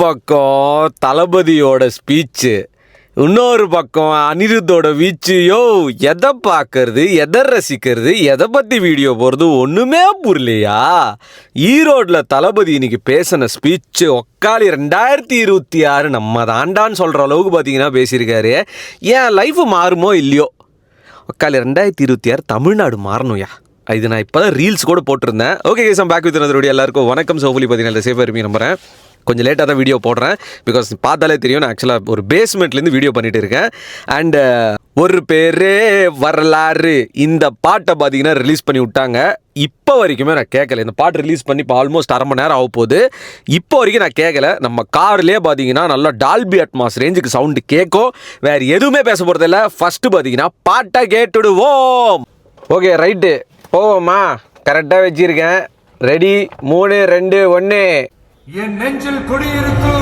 பக்கம் தளபதியோட ஸ்பீச்சு, இன்னொரு பக்கம் அனிருத்தோட வீச்சு. யோ, எதை பார்க்கறது, எதை ரசிக்கிறது, எதை பற்றி வீடியோ போகிறது ஒன்றுமே புரியலையா? ஈரோட்டில் தளபதி இன்னைக்கு பேசின ஸ்பீச்சு ஒக்காலி 2026 நம்ம தாண்டான்னு சொல்கிற அளவுக்கு பார்த்தீங்கன்னா பேசியிருக்காரு. ஏன் லைஃப் மாறுமோ இல்லையோ, ஒக்காலி 2026 தமிழ்நாடு மாறணும்யா. இது நான் இப்போ தான் ரீல்ஸ் கூட போட்டிருந்தேன். Okay guys, back with another video. எல்லாருக்கும் வணக்கம். சோஃபுலி பார்த்தீங்கன்னா சேஃபாக இருப்பீங்க நம்புறேன். கொஞ்சம் லேட்டாக தான் வீடியோ போடுறேன், பிகாஸ் பார்த்தாலே தெரியும் நான் ஆக்சுவலாக ஒரு பேஸ்மெண்ட்லேருந்து வீடியோ பண்ணிகிட்டு இருக்கேன். அண்டு ஒரு பேரே வரலாறு இந்த பாட்டை பார்த்தீங்கன்னா ரிலீஸ் பண்ணி விட்டாங்க. இப்போ வரைக்குமே நான் கேட்கல. இந்த பாட்டு ரிலீஸ் பண்ணி இப்போ ஆல்மோஸ்ட் 1/2 மணி நேரம் ஆக போகுது. இப்போ வரைக்கும் நான் கேட்கல. நம்ம கார்லேயே பார்த்தீங்கன்னா நல்லா டால்பி அட்மாஸ் ரேஞ்சுக்கு சவுண்டு கேட்கும். வேறு எதுவுமே பேச போகிறதில்ல. ஃபஸ்ட்டு பார்த்தீங்கன்னா பாட்டை கேட்டுடுவோம். ஓகே ரைட்டு, போவோமா? கரெக்டாக வச்சிருக்கேன். ரெடி, 3 2 1. என் நெஞ்சில் குடியிருக்கும்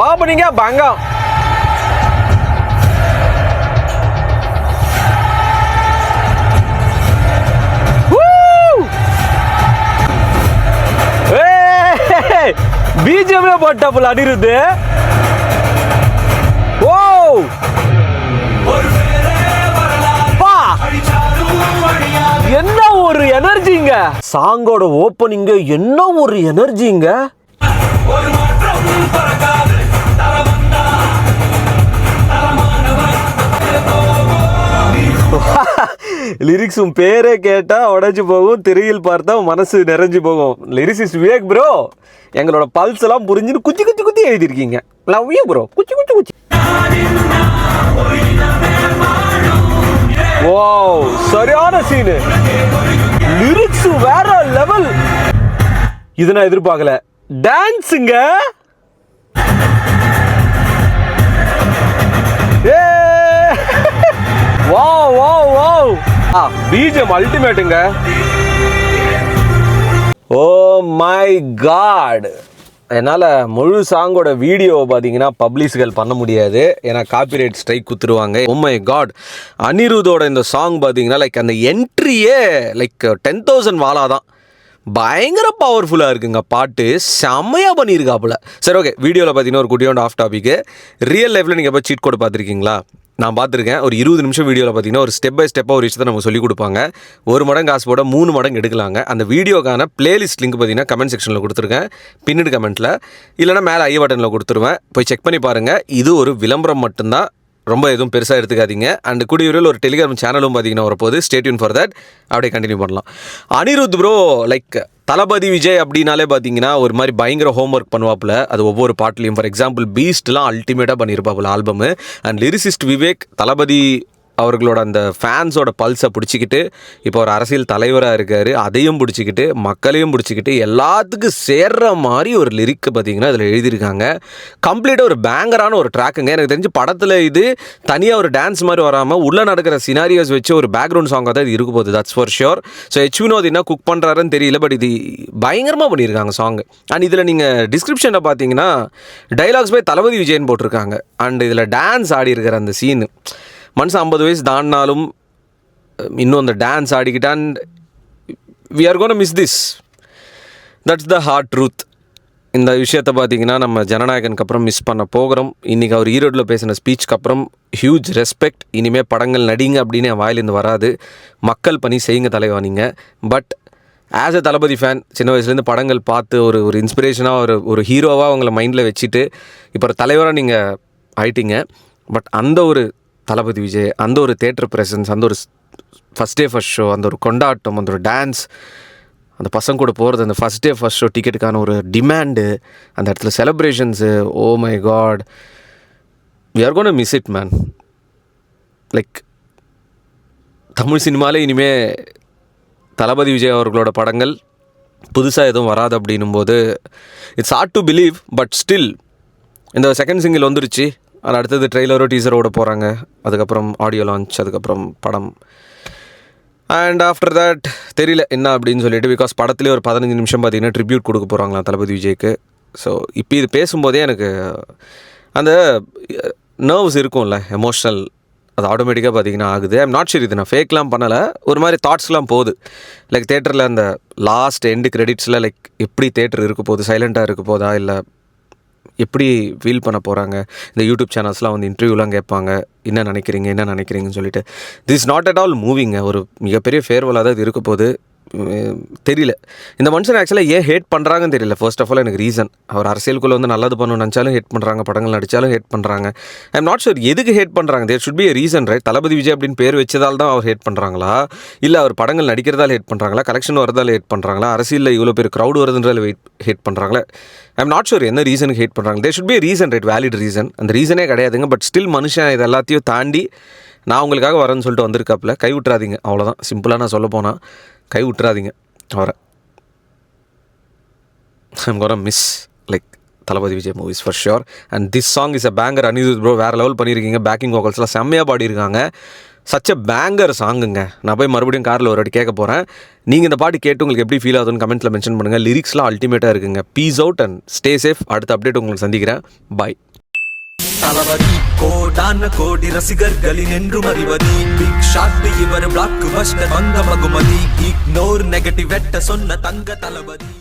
ஓப்பனிங்கா பங்கம். பிஜிஎம்ல போட்டாப்புல அனிருத்து. ஓ என்ன ஒரு எனர்ஜிங்க சாங்கோட ஓப்பனிங்க, என்ன ஒரு எனர்ஜிங்க. லிரிக்ஸும் பேரே கேட்டா உடைச்சு போகும், திரையில் பார்த்தா மனசு நிறைஞ்சு போகும். லிரிக்ஸ் விவேக் ப்ரோ, எங்களோட பல்ஸ் எல்லாம் புரிஞ்சுன்னு குச்சி குச்சி குச்சி எழுதிருக்கீங்க. Love you bro. குச்சி குச்சி குச்சி. வாவ், சரியான சீனு. லிரிக்ஸ் வேற லெவல். இது நான் எதிர்பார்க்கல. டான்ஸுங்க. Wow wow wow. பிஜிஎம் அல்டிமேட்டுங்க. Oh my god. என்னால் முழு சாங்கோட வீடியோ பார்த்தீங்கன்னா பப்ளிஷ்கள் பண்ண முடியாது, ஏன்னா காப்பிரைட் ஸ்ட்ரைக் குத்துருவாங்க. Oh my god. அனிருத்தோட இந்த சாங் பார்த்தீங்கன்னா லைக் அந்த என்ட்ரியே லைக் 10,000 வாலா தான். பயங்கர பவர்ஃபுல்லாக இருக்குங்க. பாட்டு செம்மையாக பண்ணியிருக்காப்புல. சரி ஓகே, வீடியோவில் பார்த்தீங்கன்னா ஒரு குட்டியோட ஆஃப் டாபிக். ரியல் லைஃப்பில் நீங்கள் எப்போ சீட் கோட் பார்த்துருக்கீங்களா? நான் பார்த்துருக்கேன். ஒரு 20 நிமிஷம் வீடியோவில் பார்த்தீங்கன்னா ஒரு ஸ்டெப் பை ஸ்டெப்பாக ஒரு விஷயத்தை நமக்கு சொல்லிக் கொடுப்பாங்க. 1 மடங்கு காசு போட 3 மடங்கு எடுக்கலாங்க. அந்த வீடியோக்கான பிளேலிஸ்ட் லிங்க் பார்த்தீங்கன்னா கமெண்ட் செக்ஷனில் கொடுத்துருக்கேன், பின்னடு கமெண்ட்டில், இல்லைனா மேலே ஐ பட்டனில் கொடுத்துருவேன். போய் செக் பண்ணி பாருங்கள். இது ஒரு விளம்பரம் மட்டும்தான், ரொம்ப எதுவும் பெருசாக எடுத்துக்காதீங்க. அண்ட் கூடிய ஒரு டெலிகிராம் சேனலும் பார்த்தீங்கன்னா வரப்போது. Stay tune for that. அப்படியே கண்டினியூ பண்ணலாம். அனிருத் ப்ரோ லைக் தளபதி விஜய் அப்படின்னாலே பார்த்தீங்கன்னா ஒரு மாதிரி பயங்கர ஹோம் ஒர்க் பண்ணுவாப்புல. அது ஒவ்வொரு பாட்டுலையும். ஃபார் எக்ஸாம்பிள் பீஸ்ட்லாம் அல்டிமேட்டாக பண்ணியிருப்பாப்புல ஆல்பமு. அண்ட் லிரிசிஸ்ட் விவேக் தளபதி அவர்களோட அந்த ஃபேன்ஸோட பல்ஸை பிடிச்சிக்கிட்டு இப்போ ஒரு அரசியல் தலைவராக இருக்கார். அதையும் பிடிச்சிக்கிட்டு மக்களையும் பிடிச்சிக்கிட்டு எல்லாத்துக்கும் சேர்ற மாதிரி ஒரு லிரிக்கு பார்த்தீங்கன்னா இதில் எழுதியிருக்காங்க. கம்ப்ளீட்டாக ஒரு பேங்கரான ஒரு ட்ராக்குங்க. எனக்கு தெரிஞ்சு படத்தில் இது தனியாக ஒரு டான்ஸ் மாதிரி வராமல் உள்ளே நடக்கிற சினாரியோஸ் வச்சு ஒரு பேக்ரவுண்ட் சாங்காக தான் இது இருக்க போகுது. That's for sure. So Vinod என்ன குக் பண்ணுறாருன்னு தெரியல, பட் இது பயங்கரமாக பண்ணியிருக்காங்க சாங். அண்ட் இதில் நீங்கள் டிஸ்கிரிப்ஷனில் பார்த்தீங்கன்னா டைலாக்ஸ் பை தளபதி விஜயன் போட்டிருக்காங்க. அண்ட் இதில் டான்ஸ் ஆடி இருக்கிற அந்த சீனு, மனுஷன் 50 வயசு தாண்டினாலும் இன்னும் அந்த டான்ஸ் ஆடிக்கிட்டான். We are gonna miss this. That's the hard truth. இந்த விஷயத்தை பார்த்தீங்கன்னா நம்ம ஜனநாயகனுக்கு அப்புறம் மிஸ் பண்ண போகிறோம். இன்றைக்கி அவர் ஈரோட்டில் பேசின ஸ்பீச்சுக்கு அப்புறம் ஹியூஜ் ரெஸ்பெக்ட். இனிமேல் படங்கள் நடிங்க அப்படின்னு என் வாயிலேருந்து வராது. மக்கள் பணி செய்யுங்க தலைவா நீங்கள். But as a Thalapathy fan, சின்ன வயசுலேருந்து படங்கள் பார்த்து ஒரு இன்ஸ்பிரேஷனாக ஒரு ஹீரோவாக அவங்கள மைண்டில் வச்சுட்டு இப்போ ஒரு தலைவராக நீங்கள் ஆயிட்டீங்க. பட் அந்த ஒரு தளபதி விஜய், அந்த ஒரு தேட்டர் ப்ரெசன்ஸ், அந்த ஒரு ஃபஸ்ட் டே ஃபஸ்ட் ஷோ, அந்த ஒரு கொண்டாட்டம், அந்த ஒரு டான்ஸ், அந்த பசங்க கூட போகிறது, அந்த ஃபஸ்ட் டே ஃபஸ்ட் ஷோ டிக்கெட்டுக்கான ஒரு டிமாண்டு, அந்த இடத்துல celebrations, oh my god, we are gonna miss it man. Like Tamil சினிமாவில் இனிமேல் தளபதி விஜய் அவர்களோட படங்கள் புதுசாக எதுவும் வராது அப்படின்னும் போது it's hard to believe. But still இந்த செகண்ட் சிங்கிள் வந்துருச்சு. அது அடுத்தது ட்ரெய்லரோ டீசரோட போகிறாங்க. அதுக்கப்புறம் ஆடியோ லான்ச், அதுக்கப்புறம் படம். அண்ட் ஆஃப்டர் தட் தெரியல என்ன அப்படின்னு சொல்லிட்டு, பிகாஸ் படத்துலேயே ஒரு 15 நிமிஷம் பார்த்தீங்கன்னா ட்ரிபியூட் கொடுக்க போகிறாங்களாம் தளபதி விஜய்க்கு. ஸோ இப்போ இது பேசும்போதே எனக்கு அந்த நர்வ்ஸ் இருக்கும்ல, எமோஷ்னல், அது ஆட்டோமேட்டிக்காக பார்த்தீங்கன்னா ஆகுது. ஐம் நாட் ஷூர், இது நான் ஃபேக்லாம் பண்ணலை. ஒரு மாதிரி தாட்ஸ்லாம் போகுது. லைக் தேட்டரில் அந்த லாஸ்ட் எண்டு கிரெடிட்ஸில் லைக் எப்படி தேட்டர் இருக்க போகுது, சைலண்ட்டாக இருக்க போதா, இல்லை எப்படி ஃபீல் பண்ண போகிறாங்க. இந்த யூடியூப் சேனல்ஸ்லாம் வந்து இன்டர்வியூலாம் கேட்பாங்க, என்ன நினைக்கிறீங்கன்னு சொல்லிட்டு. This not at all moving. ஒரு மிகப்பெரிய ஃபேர்வெல்லாக தான் இது இருக்க போகுது. தெரியல இந்த மனுஷன் ஆக்சுவலாக ஏன் ஹேட் பண்ணுறாங்கன்னு தெரியல. ஃபர்ஸ்ட் ஆஃப் ஆல் எனக்கு ரீசன், அவர் அரசியலுக்குள்ளே வந்து நல்லது பண்ணணும்னு நினச்சாலும் ஹேட் பண்ணுறாங்க, படங்கள் நடித்தாலும் ஹேட் பண்ணுறாங்க. ஐ எம் நாட் ஷூர் எதுக்கு ஹேட் பண்ணுறாங்க. There should be a reason, right? Thalapathy Vijay அப்படின்னு பேர் வச்சதால் தான் அவர் ஹேட் பண்ணுறாங்களா, இல்லை அவர் படங்கள் நடிக்கிறதால ஹேட் பண்ணுறாங்களா, கலெக்ஷன் வரதால் ஹேட் பண்ணுறாங்களா, அரசியலில் இவ்வளோ பேர் க்ரௌட் வருதுன்றால ஹேட் பண்ணுறாங்களா? ஐ எம் நாட் ஷூர் என்ன ரீசனுக்கு ஹேட் பண்ணுறாங்க. There should be a reason, right? Valid reason. அந்த ரீசனே கிடையாதுங்க. பட் ஸ்டில் மனுஷன் இது எல்லாத்தையும் தாண்டி நான் உங்களுக்காக வரேன்னு சொல்லிட்டு வந்திருக்காப்புல. கை விட்டுறாதீங்க, அவ்வளோதான். சிம்பிளாக நான் சொல்ல போனால் கை விட்டுறாதீங்க அவரை. I'm gonna miss like Thalapathy Vijay movies for sure. And this song is a banger. Anirudh bro வேறு லெவல் பண்ணியிருக்கீங்க. பேக்கிங் வோக்கல்ஸ்லாம் செம்மையாக பாடியிருக்காங்க. சச் அ பேங்கர் சாங்குங்க. நான் போய் மறுபடியும் காரில் ஒரு வாட்டி கேட்க போகிறேன். நீங்கள் இந்த பாட்டு கேட்டு உங்களுக்கு எப்படி ஃபீல் ஆகுதுன்னு கமெண்ட்டில் மென்ஷன் பண்ணுங்கள். லிரிக்ஸ்லாம் அல்டிமேட்டாக இருக்குங்க. Peace out and stay safe. அடுத்த அப்டேட் உங்களுக்கு சந்திக்கிறேன். பாய். தளபதி கோடான கோடி ரசிகர்களின் என்றும் அறிவதி. பிக் ஷாட் இவர் பிளாக் பஸ்டர் வந்த மகுமதி. இக்னோர் நெகட்டிவ் வெட்ட சொன்ன தங்க தளபதி.